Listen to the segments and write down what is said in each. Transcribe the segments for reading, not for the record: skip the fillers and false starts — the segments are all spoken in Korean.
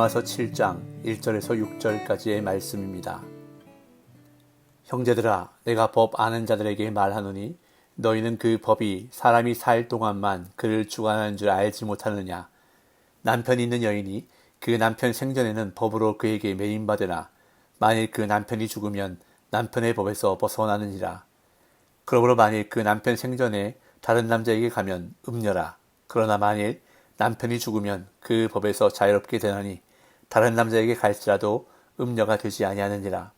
로마서 7장 1절에서 6절까지의 말씀입니다. 형제들아, 내가 법 아는 자들에게 말하노니 너희는 그 법이 사람이 살 동안만 그를 주관하는 줄 알지 못하느냐. 남편이 있는 여인이 그 남편 생전에는 법으로 그에게 매인받으나 만일 그 남편이 죽으면 남편의 법에서 벗어나느니라. 그러므로 만일 그 남편 생전에 다른 남자에게 가면 음녀라. 그러나 만일 남편이 죽으면 그 법에서 자유롭게 되나니 다른 남자에게 갈지라도 음녀가 되지 아니하느니라.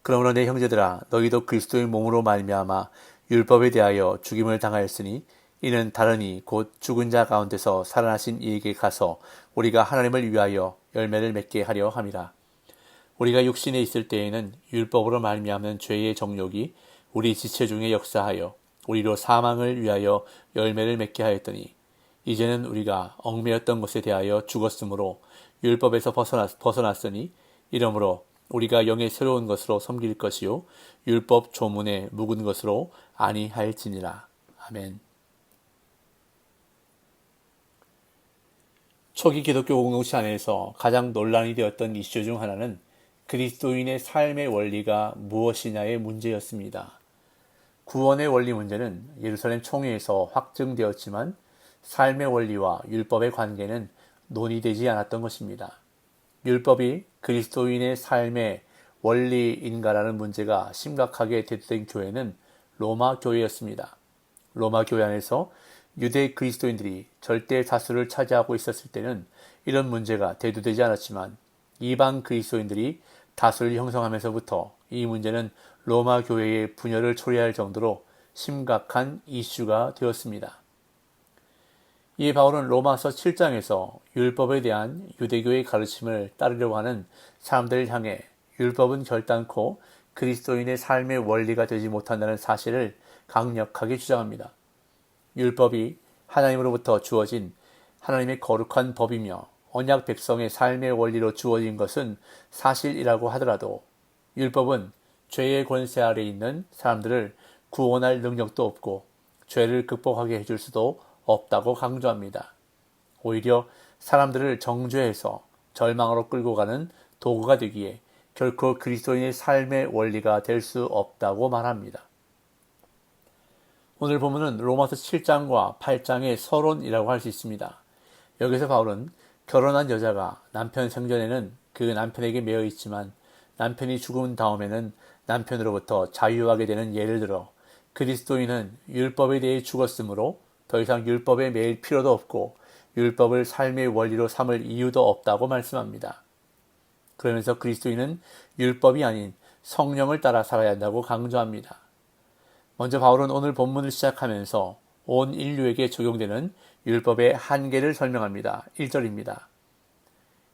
그러므로 내 형제들아, 너희도 그리스도의 몸으로 말미암아 율법에 대하여 죽임을 당하였으니 이는 다른이 곧 죽은 자 가운데서 살아나신 이에게 가서 우리가 하나님을 위하여 열매를 맺게 하려 함이라. 우리가 육신에 있을 때에는 율법으로 말미암는 죄의 정욕이 우리 지체 중에 역사하여 우리로 사망을 위하여 열매를 맺게 하였더니 이제는 우리가 얽매였던 것에 대하여 죽었으므로 율법에서 벗어났으니 이러므로 우리가 영의 새로운 것으로 섬길 것이요 율법 조문에 묵은 것으로 아니할지니라. 아멘. 초기 기독교 공동체 안에서 가장 논란이 되었던 이슈 중 하나는 그리스도인의 삶의 원리가 무엇이냐의 문제였습니다. 구원의 원리 문제는 예루살렘 총회에서 확증되었지만 삶의 원리와 율법의 관계는 논의되지 않았던 것입니다. 율법이 그리스도인의 삶의 원리인가라는 문제가 심각하게 대두된 교회는 로마 교회였습니다. 로마 교회 안에서 유대 그리스도인들이 절대 다수를 차지하고 있었을 때는 이런 문제가 대두되지 않았지만 이방 그리스도인들이 다수를 형성하면서부터 이 문제는 로마 교회의 분열을 초래할 정도로 심각한 이슈가 되었습니다. 이에 바울은 로마서 7장에서 율법에 대한 유대교의 가르침을 따르려고 하는 사람들을 향해 율법은 결단코 그리스도인의 삶의 원리가 되지 못한다는 사실을 강력하게 주장합니다. 율법이 하나님으로부터 주어진 하나님의 거룩한 법이며 언약 백성의 삶의 원리로 주어진 것은 사실이라고 하더라도 율법은 죄의 권세 아래 있는 사람들을 구원할 능력도 없고 죄를 극복하게 해줄 수도 없다고 강조합니다. 오히려 사람들을 정죄해서 절망으로 끌고 가는 도구가 되기에 결코 그리스도인의 삶의 원리가 될 수 없다고 말합니다. 오늘 본문은 로마서 7장과 8장의 서론이라고 할 수 있습니다. 여기서 바울은 결혼한 여자가 남편 생전에는 그 남편에게 매여 있지만 남편이 죽은 다음에는 남편으로부터 자유하게 되는 예를 들어 그리스도인은 율법에 대해 죽었으므로 더 이상 율법에 매일 필요도 없고 율법을 삶의 원리로 삼을 이유도 없다고 말씀합니다. 그러면서 그리스도인은 율법이 아닌 성령을 따라 살아야 한다고 강조합니다. 먼저 바울은 오늘 본문을 시작하면서 온 인류에게 적용되는 율법의 한계를 설명합니다. 1절입니다.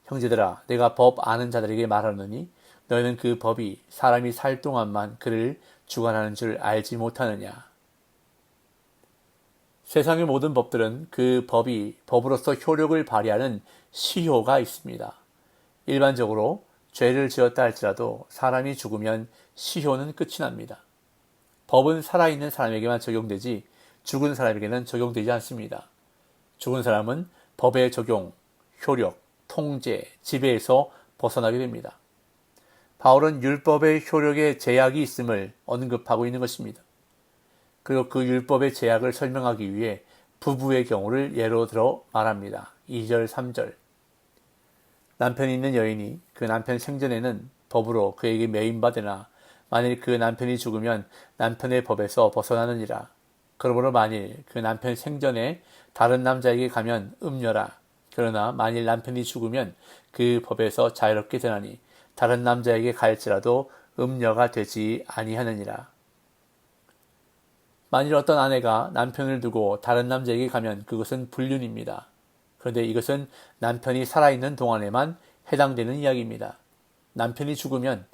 형제들아, 내가 법 아는 자들에게 말하노니 너희는 그 법이 사람이 살 동안만 그를 주관하는 줄 알지 못하느냐. 세상의 모든 법들은 그 법이 법으로서 효력을 발휘하는 시효가 있습니다. 일반적으로 죄를 지었다 할지라도 사람이 죽으면 시효는 끝이 납니다. 법은 살아있는 사람에게만 적용되지 죽은 사람에게는 적용되지 않습니다. 죽은 사람은 법의 적용, 효력, 통제, 지배에서 벗어나게 됩니다. 바울은 율법의 효력에 제약이 있음을 언급하고 있는 것입니다. 그리고 그 율법의 제약을 설명하기 위해 부부의 경우를 예로 들어 말합니다. 2절, 3절. 남편이 있는 여인이 그 남편 생전에는 법으로 그에게 매인받으나 만일 그 남편이 죽으면 남편의 법에서 벗어나느니라. 그러므로 만일 그 남편 생전에 다른 남자에게 가면 음녀라. 그러나 만일 남편이 죽으면 그 법에서 자유롭게 되나니 다른 남자에게 갈지라도 음녀가 되지 아니하느니라. 만일 어떤 아내가 남편을 두고 다른 남자에게 가면 그것은 불륜입니다. 그런데 이것은 남편이 살아있는 동안에만 해당되는 이야기입니다. 남편이 죽으면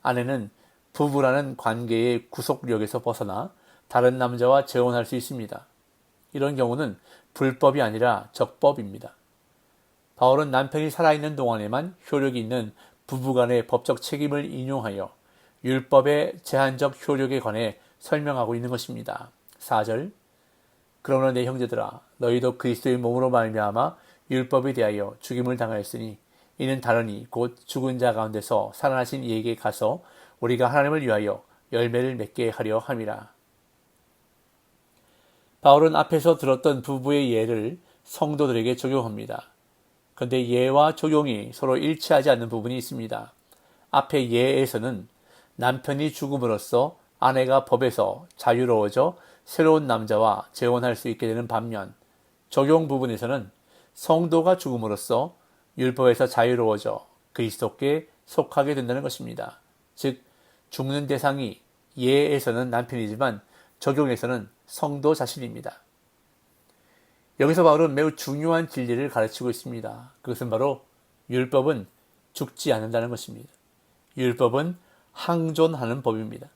아내는 부부라는 관계의 구속력에서 벗어나 다른 남자와 재혼할 수 있습니다. 이런 경우는 불법이 아니라 적법입니다. 바울은 남편이 살아있는 동안에만 효력이 있는 부부간의 법적 책임을 인용하여 율법의 제한적 효력에 관해 설명하고 있는 것입니다. 4절. 그러므로 내 형제들아, 너희도 그리스도의 몸으로 말미암아 율법에 대하여 죽임을 당하였으니 이는 다르니 곧 죽은 자 가운데서 살아나신 이에게 가서 우리가 하나님을 위하여 열매를 맺게 하려 함이라. 바울은 앞에서 들었던 부부의 예를 성도들에게 적용합니다. 그런데 예와 적용이 서로 일치하지 않는 부분이 있습니다. 앞의 예에서는 남편이 죽음으로써 아내가 법에서 자유로워져 새로운 남자와 재혼할 수 있게 되는 반면, 적용 부분에서는 성도가 죽음으로써 율법에서 자유로워져 그리스도께 속하게 된다는 것입니다. 즉, 죽는 대상이 예에서는 남편이지만 적용에서는 성도 자신입니다. 여기서 바울은 매우 중요한 진리를 가르치고 있습니다. 그것은 바로 율법은 죽지 않는다는 것입니다. 율법은 항존하는 법입니다.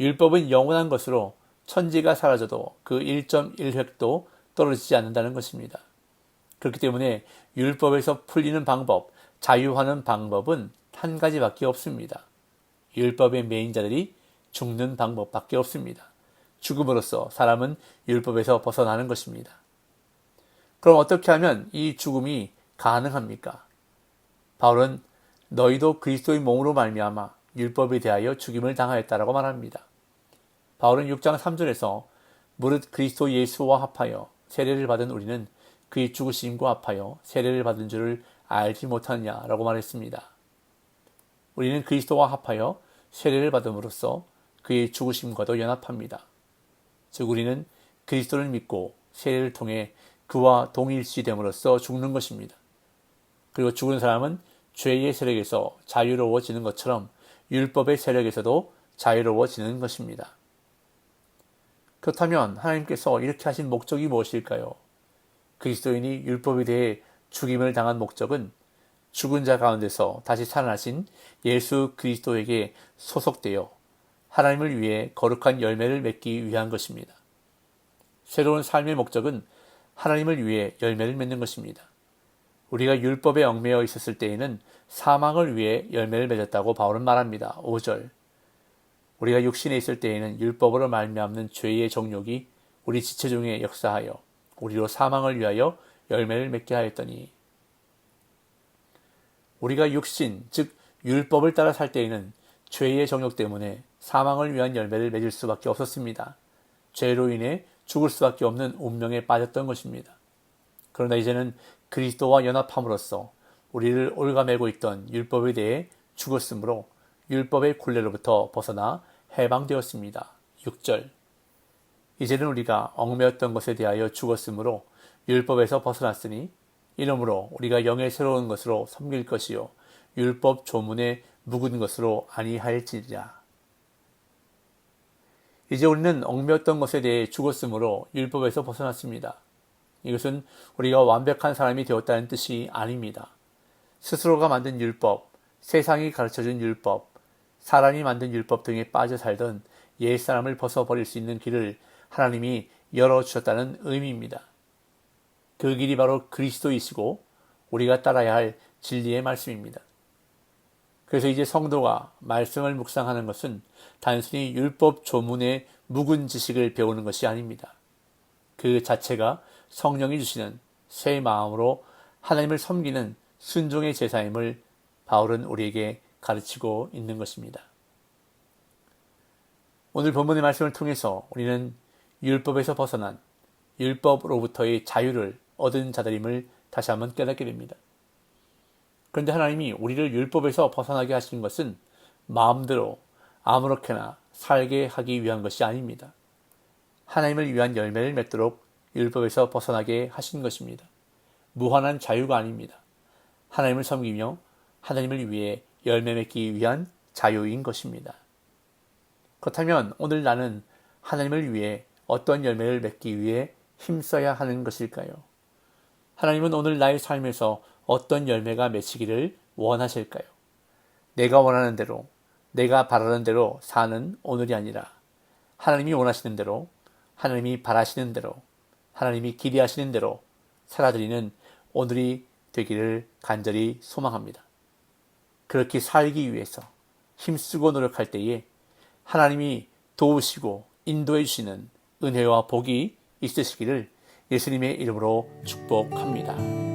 율법은 영원한 것으로 천지가 사라져도 그 1.1획도 떨어지지 않는다는 것입니다. 그렇기 때문에 율법에서 풀리는 방법, 자유하는 방법은 한 가지밖에 없습니다. 율법의 매인자들이 죽는 방법밖에 없습니다. 죽음으로써 사람은 율법에서 벗어나는 것입니다. 그럼 어떻게 하면 이 죽음이 가능합니까? 바울은 너희도 그리스도의 몸으로 말미암아 율법에 대하여 죽임을 당하였다라고 말합니다. 바울은 6장 3절에서 무릇 그리스도 예수와 합하여 세례를 받은 우리는 그의 죽으심과 합하여 세례를 받은 줄을 알지 못하느냐라고 말했습니다. 우리는 그리스도와 합하여 세례를 받음으로써 그의 죽으심과도 연합합니다. 즉 우리는 그리스도를 믿고 세례를 통해 그와 동일시됨으로써 죽는 것입니다. 그리고 죽은 사람은 죄의 세력에서 자유로워지는 것처럼 율법의 세력에서도 자유로워지는 것입니다. 그렇다면 하나님께서 이렇게 하신 목적이 무엇일까요? 그리스도인이 율법에 대해 죽임을 당한 목적은 죽은 자 가운데서 다시 살아나신 예수 그리스도에게 소속되어 하나님을 위해 거룩한 열매를 맺기 위한 것입니다. 새로운 삶의 목적은 하나님을 위해 열매를 맺는 것입니다. 우리가 율법에 얽매여 있었을 때에는 사망을 위해 열매를 맺었다고 바울은 말합니다. 5절. 우리가 육신에 있을 때에는 율법으로 말미암는 죄의 정욕이 우리 지체 중에 역사하여 우리로 사망을 위하여 열매를 맺게 하였더니, 우리가 육신, 즉 율법을 따라 살 때에는 죄의 정욕 때문에 사망을 위한 열매를 맺을 수밖에 없었습니다. 죄로 인해 죽을 수밖에 없는 운명에 빠졌던 것입니다. 그러나 이제는 그리스도와 연합함으로써 우리를 옭아매고 있던 율법에 대해 죽었으므로 율법의 굴레로부터 벗어나 해방되었습니다. 6절. 이제는 우리가 얽매였던 것에 대하여 죽었으므로 율법에서 벗어났으니 이러므로 우리가 영의 새로운 것으로 섬길 것이요 율법 조문에 묵은 것으로 아니할지니라. 이제 우리는 얽매였던 것에 대해 죽었으므로 율법에서 벗어났습니다. 이것은 우리가 완벽한 사람이 되었다는 뜻이 아닙니다. 스스로가 만든 율법, 세상이 가르쳐준 율법, 사람이 만든 율법 등에 빠져 살던 옛사람을 벗어버릴 수 있는 길을 하나님이 열어주셨다는 의미입니다. 그 길이 바로 그리스도이시고 우리가 따라야 할 진리의 말씀입니다. 그래서 이제 성도가 말씀을 묵상하는 것은 단순히 율법 조문의 묵은 지식을 배우는 것이 아닙니다. 그 자체가 성령이 주시는 새 마음으로 하나님을 섬기는 순종의 제사임을 바울은 우리에게 가르치고 있는 것입니다. 오늘 본문의 말씀을 통해서 우리는 율법에서 벗어난 율법으로부터의 자유를 얻은 자들임을 다시 한번 깨닫게 됩니다. 그런데 하나님이 우리를 율법에서 벗어나게 하신 것은 마음대로 아무렇게나 살게 하기 위한 것이 아닙니다. 하나님을 위한 열매를 맺도록 율법에서 벗어나게 하신 것입니다. 무한한 자유가 아닙니다. 하나님을 섬기며 하나님을 위해 열매 맺기 위한 자유인 것입니다. 그렇다면 오늘 나는 하나님을 위해 어떤 열매를 맺기 위해 힘써야 하는 것일까요? 하나님은 오늘 나의 삶에서 어떤 열매가 맺히기를 원하실까요? 내가 원하는 대로, 내가 바라는 대로 사는 오늘이 아니라 하나님이 원하시는 대로, 하나님이 바라시는 대로, 하나님이 기대하시는 대로 살아드리는 오늘이 되기를 간절히 소망합니다. 그렇게 살기 위해서 힘쓰고 노력할 때에 하나님이 도우시고 인도해 주시는 은혜와 복이 있으시기를 예수님의 이름으로 축복합니다.